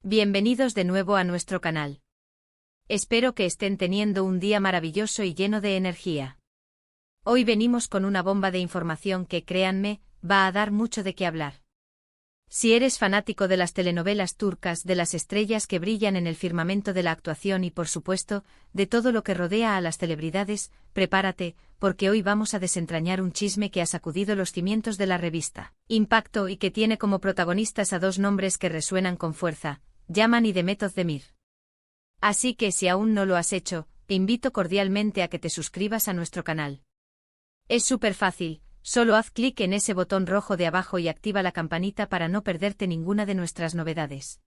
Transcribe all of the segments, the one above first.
Bienvenidos de nuevo a nuestro canal. Espero que estén teniendo un día maravilloso y lleno de energía. Hoy venimos con una bomba de información que, créanme, va a dar mucho de qué hablar. Si eres fanático de las telenovelas turcas, de las estrellas que brillan en el firmamento de la actuación y, por supuesto, de todo lo que rodea a las celebridades, prepárate, porque hoy vamos a desentrañar un chisme que ha sacudido los cimientos de la revista Impacto y que tiene como protagonistas a dos nombres que resuenan con fuerza: Yaman y Demet Özdemir. Así que si aún no lo has hecho, te invito cordialmente a que te suscribas a nuestro canal. Es súper fácil, solo haz clic en ese botón rojo de abajo y activa la campanita para no perderte ninguna de nuestras novedades.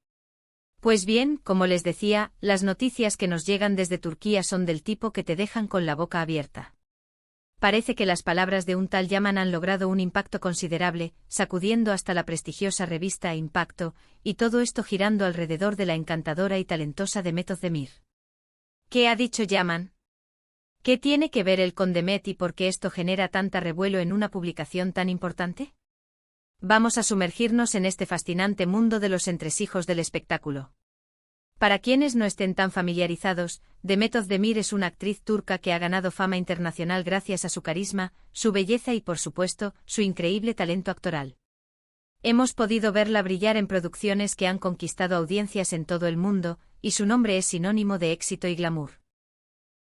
Pues bien, como les decía, las noticias que nos llegan desde Turquía son del tipo que te dejan con la boca abierta. Parece que las palabras de un tal Yaman han logrado un impacto considerable, sacudiendo hasta la prestigiosa revista Impacto, y todo esto girando alrededor de la encantadora y talentosa Demet Özdemir. ¿Qué ha dicho Yaman? ¿Qué tiene que ver él con Demet y por qué esto genera tanta revuelo en una publicación tan importante? Vamos a sumergirnos en este fascinante mundo de los entresijos del espectáculo. Para quienes no estén tan familiarizados, Demet Özdemir es una actriz turca que ha ganado fama internacional gracias a su carisma, su belleza y, por supuesto, su increíble talento actoral. Hemos podido verla brillar en producciones que han conquistado audiencias en todo el mundo, y su nombre es sinónimo de éxito y glamour.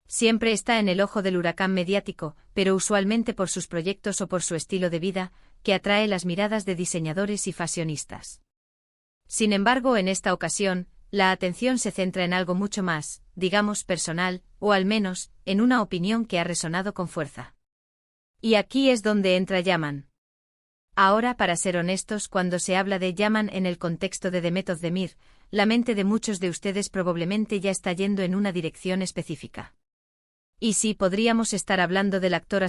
Siempre está en el ojo del huracán mediático, pero usualmente por sus proyectos o por su estilo de vida, que atrae las miradas de diseñadores y fashionistas. Sin embargo, en esta ocasión, la atención se centra en algo mucho más, digamos, personal, o al menos, en una opinión que ha resonado con fuerza. Y aquí es donde entra Yaman. Ahora, para ser honestos, cuando se habla de Yaman en el contexto de Demet Özdemir, la mente de muchos de ustedes probablemente ya está yendo en una dirección específica. Y sí, podríamos estar hablando del actor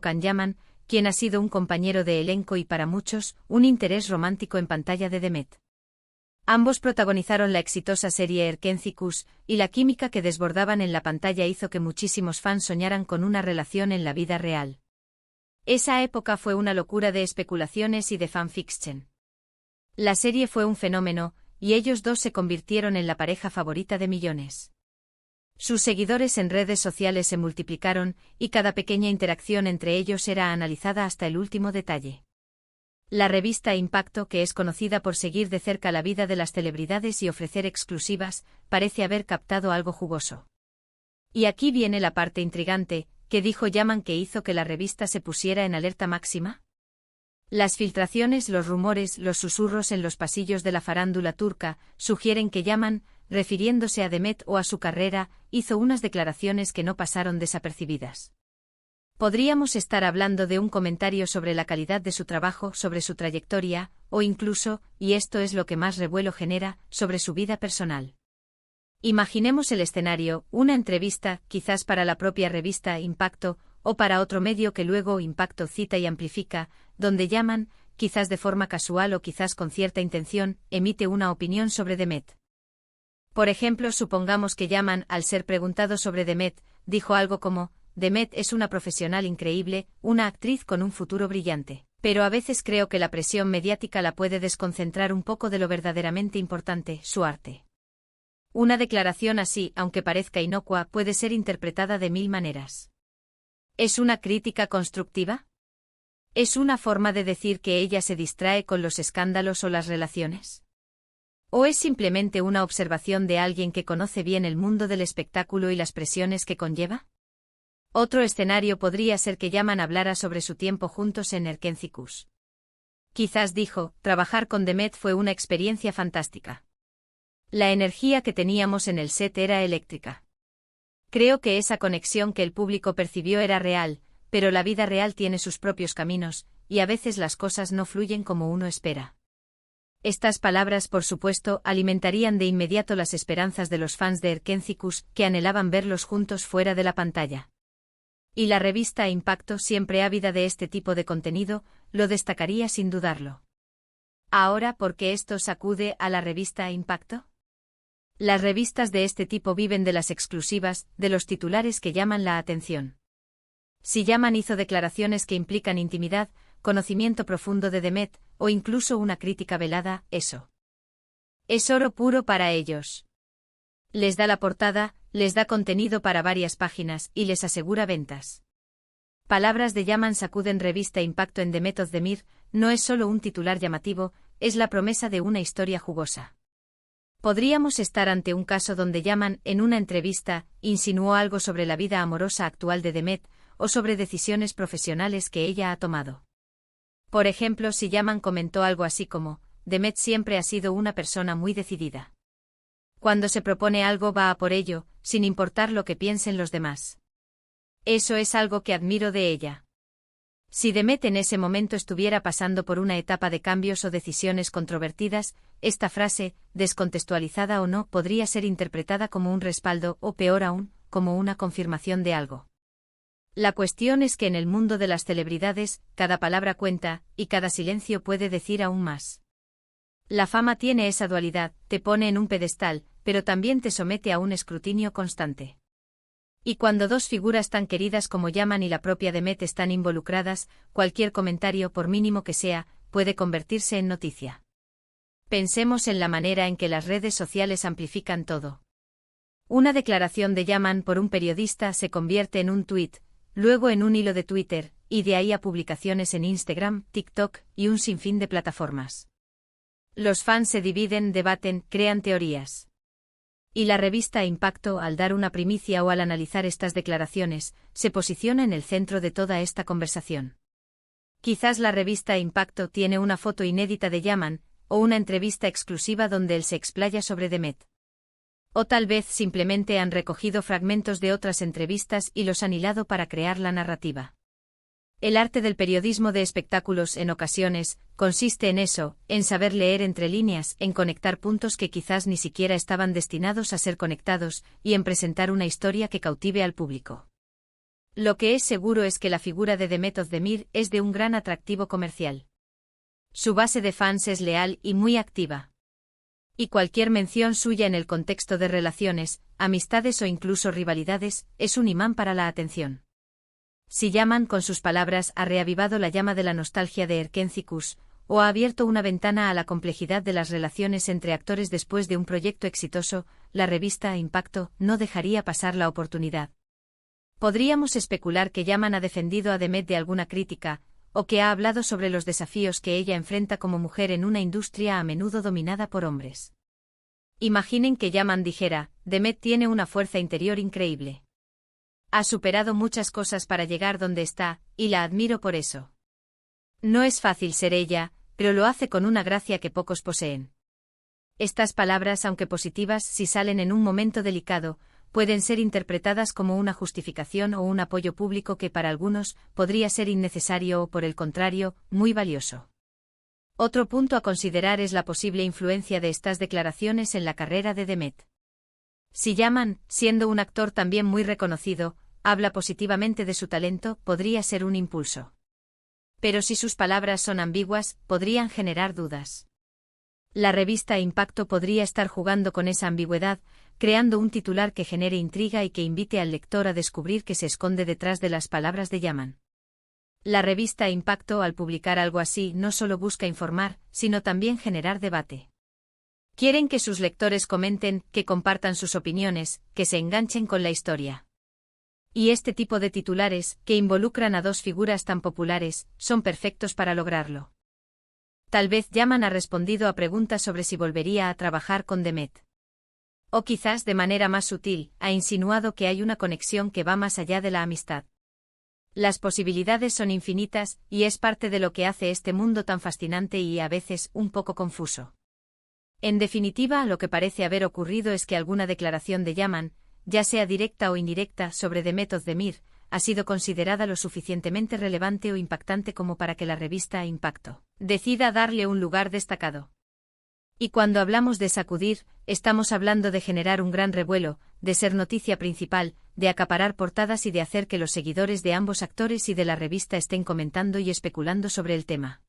Can Yaman, quien ha sido un compañero de elenco y para muchos, un interés romántico en pantalla de Demet. Ambos protagonizaron la exitosa serie Erkenci, y la química que desbordaban en la pantalla hizo que muchísimos fans soñaran con una relación en la vida real. Esa época fue una locura de especulaciones y de fanfiction. La serie fue un fenómeno, y ellos dos se convirtieron en la pareja favorita de millones. Sus seguidores en redes sociales se multiplicaron, y cada pequeña interacción entre ellos era analizada hasta el último detalle. La revista Impacto, que es conocida por seguir de cerca la vida de las celebridades y ofrecer exclusivas, parece haber captado algo jugoso. Y aquí viene la parte intrigante: ¿qué dijo Yaman que hizo que la revista se pusiera en alerta máxima? Las filtraciones, los rumores, los susurros en los pasillos de la farándula turca sugieren que Yaman, refiriéndose a Demet o a su carrera, hizo unas declaraciones que no pasaron desapercibidas. Podríamos estar hablando de un comentario sobre la calidad de su trabajo, sobre su trayectoria, o incluso, y esto es lo que más revuelo genera, sobre su vida personal. Imaginemos el escenario: una entrevista, quizás para la propia revista Impacto, o para otro medio que luego Impacto cita y amplifica, donde Yaman, quizás de forma casual o quizás con cierta intención, emite una opinión sobre Demet. Por ejemplo, supongamos que Yaman, al ser preguntado sobre Demet, dijo algo como: Demet es una profesional increíble, una actriz con un futuro brillante, pero a veces creo que la presión mediática la puede desconcentrar un poco de lo verdaderamente importante, su arte. Una declaración así, aunque parezca inocua, puede ser interpretada de mil maneras. ¿Es una crítica constructiva? ¿Es una forma de decir que ella se distrae con los escándalos o las relaciones? ¿O es simplemente una observación de alguien que conoce bien el mundo del espectáculo y las presiones que conlleva? Otro escenario podría ser que Yaman hablara sobre su tiempo juntos en Erkenci. Quizás dijo: trabajar con Demet fue una experiencia fantástica. La energía que teníamos en el set era eléctrica. Creo que esa conexión que el público percibió era real, pero la vida real tiene sus propios caminos, y a veces las cosas no fluyen como uno espera. Estas palabras, por supuesto, alimentarían de inmediato las esperanzas de los fans de Erkenci, que anhelaban verlos juntos fuera de la pantalla. Y la revista Impacto, siempre ávida de este tipo de contenido, lo destacaría sin dudarlo. Ahora, ¿por qué esto sacude a la revista Impacto? Las revistas de este tipo viven de las exclusivas, de los titulares que llaman la atención. Si Yaman hizo declaraciones que implican intimidad, conocimiento profundo de Demet, o incluso una crítica velada, eso Es oro puro para ellos. Les da la portada, les da contenido para varias páginas y les asegura ventas. Palabras de Yaman sacuden revista Impacto en Demet Özdemir, no es solo un titular llamativo, es la promesa de una historia jugosa. Podríamos estar ante un caso donde Yaman, en una entrevista, insinuó algo sobre la vida amorosa actual de Demet, o sobre decisiones profesionales que ella ha tomado. Por ejemplo, si Yaman comentó algo así como, Demet siempre ha sido una persona muy decidida. Cuando se propone algo va a por ello, sin importar lo que piensen los demás. Eso es algo que admiro de ella. Si Demet en ese momento estuviera pasando por una etapa de cambios o decisiones controvertidas, esta frase, descontextualizada o no, podría ser interpretada como un respaldo o, peor aún, como una confirmación de algo. La cuestión es que en el mundo de las celebridades, cada palabra cuenta, y cada silencio puede decir aún más. La fama tiene esa dualidad, te pone en un pedestal, pero también te somete a un escrutinio constante. Y cuando dos figuras tan queridas como Yaman y la propia Demet están involucradas, cualquier comentario, por mínimo que sea, puede convertirse en noticia. Pensemos en la manera en que las redes sociales amplifican todo. Una declaración de Yaman por un periodista se convierte en un tuit, luego en un hilo de Twitter, y de ahí a publicaciones en Instagram, TikTok y un sinfín de plataformas. Los fans se dividen, debaten, crean teorías. Y la revista Impacto, al dar una primicia o al analizar estas declaraciones, se posiciona en el centro de toda esta conversación. Quizás la revista Impacto tiene una foto inédita de Yaman, o una entrevista exclusiva donde él se explaya sobre Demet. O tal vez simplemente han recogido fragmentos de otras entrevistas y los han hilado para crear la narrativa. El arte del periodismo de espectáculos en ocasiones consiste en eso, en saber leer entre líneas, en conectar puntos que quizás ni siquiera estaban destinados a ser conectados, y en presentar una historia que cautive al público. Lo que es seguro es que la figura de Demet Özdemir es de un gran atractivo comercial. Su base de fans es leal y muy activa. Y cualquier mención suya en el contexto de relaciones, amistades o incluso rivalidades, es un imán para la atención. Si Yaman con sus palabras ha reavivado la llama de la nostalgia de Erkenci Kuş, o ha abierto una ventana a la complejidad de las relaciones entre actores después de un proyecto exitoso, la revista Impacto no dejaría pasar la oportunidad. Podríamos especular que Yaman ha defendido a Demet de alguna crítica, o que ha hablado sobre los desafíos que ella enfrenta como mujer en una industria a menudo dominada por hombres. Imaginen que Yaman dijera, Demet tiene una fuerza interior increíble. Ha superado muchas cosas para llegar donde está, y la admiro por eso. No es fácil ser ella, pero lo hace con una gracia que pocos poseen. Estas palabras, aunque positivas si salen en un momento delicado, pueden ser interpretadas como una justificación o un apoyo público que para algunos podría ser innecesario o, por el contrario, muy valioso. Otro punto a considerar es la posible influencia de estas declaraciones en la carrera de Demet. Si Yaman, siendo un actor también muy reconocido, habla positivamente de su talento, podría ser un impulso. Pero si sus palabras son ambiguas, podrían generar dudas. La revista Impacto podría estar jugando con esa ambigüedad, creando un titular que genere intriga y que invite al lector a descubrir qué se esconde detrás de las palabras de Yaman. La revista Impacto, al publicar algo así, no solo busca informar, sino también generar debate. Quieren que sus lectores comenten, que compartan sus opiniones, que se enganchen con la historia. Y este tipo de titulares, que involucran a dos figuras tan populares, son perfectos para lograrlo. Tal vez Yaman ha respondido a preguntas sobre si volvería a trabajar con Demet. O quizás de manera más sutil, ha insinuado que hay una conexión que va más allá de la amistad. Las posibilidades son infinitas, y es parte de lo que hace este mundo tan fascinante y a veces un poco confuso. En definitiva, lo que parece haber ocurrido es que alguna declaración de Yaman, ya sea directa o indirecta, sobre Demet Özdemir, ha sido considerada lo suficientemente relevante o impactante como para que la revista Impacto decida darle un lugar destacado. Y cuando hablamos de sacudir, estamos hablando de generar un gran revuelo, de ser noticia principal, de acaparar portadas y de hacer que los seguidores de ambos actores y de la revista estén comentando y especulando sobre el tema.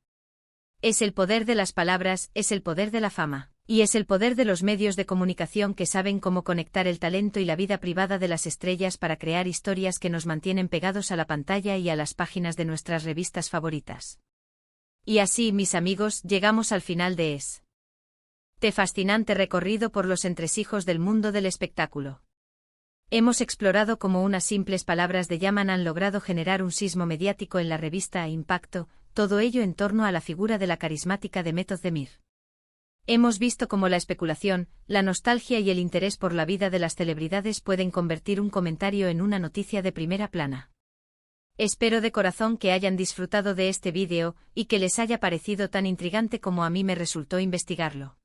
Es el poder de las palabras, es el poder de la fama. Y es el poder de los medios de comunicación que saben cómo conectar el talento y la vida privada de las estrellas para crear historias que nos mantienen pegados a la pantalla y a las páginas de nuestras revistas favoritas. Y así, mis amigos, llegamos al final de Es Fascinante recorrido por los entresijos del mundo del espectáculo. Hemos explorado cómo unas simples palabras de Yaman han logrado generar un sismo mediático en la revista Impacto, todo ello en torno a la figura de la carismática Demet Özdemir. Hemos visto cómo la especulación, la nostalgia y el interés por la vida de las celebridades pueden convertir un comentario en una noticia de primera plana. Espero de corazón que hayan disfrutado de este vídeo y que les haya parecido tan intrigante como a mí me resultó investigarlo.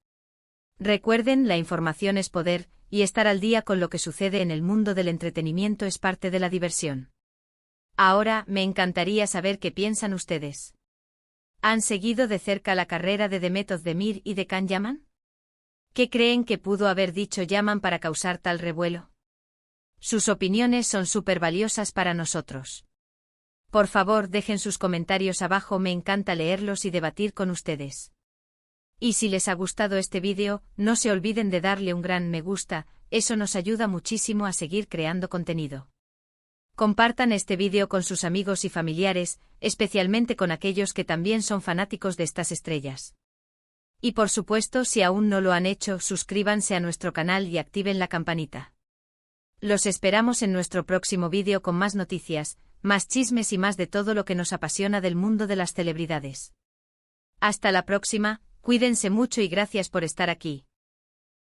Recuerden, la información es poder, y estar al día con lo que sucede en el mundo del entretenimiento es parte de la diversión. Ahora, me encantaría saber qué piensan ustedes. ¿Han seguido de cerca la carrera de Demet Özdemir y de Can Yaman? ¿Qué creen que pudo haber dicho Yaman para causar tal revuelo? Sus opiniones son súper valiosas para nosotros. Por favor, dejen sus comentarios abajo, me encanta leerlos y debatir con ustedes. Y si les ha gustado este vídeo, no se olviden de darle un gran me gusta, eso nos ayuda muchísimo a seguir creando contenido. Compartan este vídeo con sus amigos y familiares, especialmente con aquellos que también son fanáticos de estas estrellas. Y por supuesto, si aún no lo han hecho, suscríbanse a nuestro canal y activen la campanita. Los esperamos en nuestro próximo vídeo con más noticias, más chismes y más de todo lo que nos apasiona del mundo de las celebridades. Hasta la próxima, cuídense mucho y gracias por estar aquí.